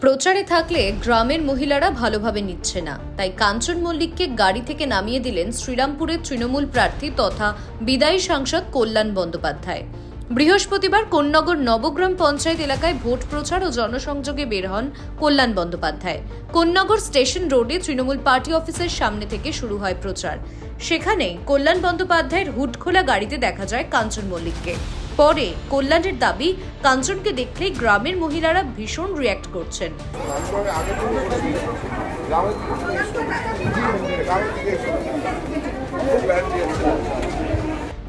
প্রচারে থাকলে গ্রামের মহিলারা ভালোভাবে নিচ্ছে না, তাই কাঞ্চন মল্লিককে গাড়ি থেকে নামিয়ে দিলেন শ্রীরামপুরের তৃণমূল প্রার্থী তথা বিদায়ী সাংসদ কল্যাণ বন্দ্যোপাধ্যায়। বৃহস্পতিবার কোন্নগর নবগ্রাম পঞ্চায়েত এলাকায় ভোট প্রচার ও জনসংযোগে বের হন কল্যাণ বন্দ্যোপাধ্যায়। কোন্নগর স্টেশন রোডে তৃণমূল পার্টি অফিসের সামনে থেকে শুরু হয় প্রচার। সেখানে কল্যাণ বন্দ্যোপাধ্যায়ের হুড খোলা গাড়িতে দেখা যায় কাঞ্চন মল্লিককে। পরে কল্যাণের দাবি, কাঞ্চনকে দেখলেই গ্রামের মহিলারা ভীষণ রিয়্যাক্ট করছেন।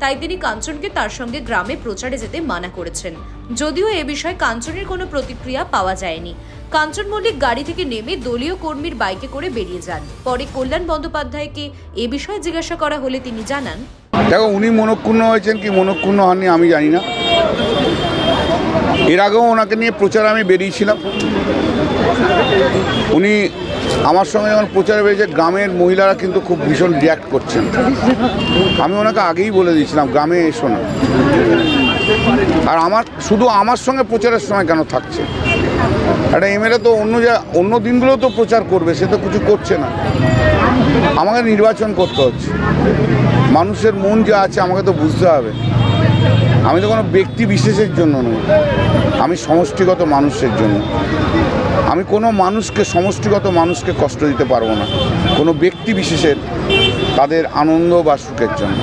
তাই তিনি কাঞ্চনকে তার সঙ্গে গ্রামে প্রচারে যেতে মানা করেছেন। যদিও এ বিষয়ে কাঞ্চনের কোনো প্রতিক্রিয়া পাওয়া যায়নি। কাঞ্চন মল্লিক গাড়ি থেকে নেমে দলীয় কর্মীর বাইকে করে বেরিয়ে যান। পরে কল্যাণ বন্দ্যোপাধ্যায়কে এ বিষয়ে জিজ্ঞাসা করা হলে তিনি জানান, দেখো, উনি মনক্ষুণ্ণ হয়েছেন কি মনক্ষুণ্ণ হননি আমি জানি না। এর আগেও ওনাকে নিয়ে প্রচারে আমি বেরিয়েছিলাম। উনি আমার সঙ্গে যখন প্রচারে বেরিয়েছে, গ্রামের মহিলারা কিন্তু খুব ভীষণ রিয়্যাক্ট করছেন। আমি ওনাকে আগেই বলে দিয়েছিলাম গ্রামে এসো না। আর শুধু আমার সঙ্গে প্রচারের সময় কেন থাকছে? একটা এমএলএ তো অন্য দিনগুলো তো প্রচার করবে, সে তো কিছু করছে না। আমাকে নির্বাচন করতে হচ্ছে, মানুষের মন যা আছে আমাকে তো বুঝতে হবে। আমি তো কোনো ব্যক্তি বিশেষের জন্য নই, আমি সমষ্টিগত মানুষের জন্য। আমি কোনো সমষ্টিগত মানুষকে কষ্ট দিতে পারবো না, কোনো ব্যক্তি বিশেষের তাদের আনন্দ বা সুখের জন্য।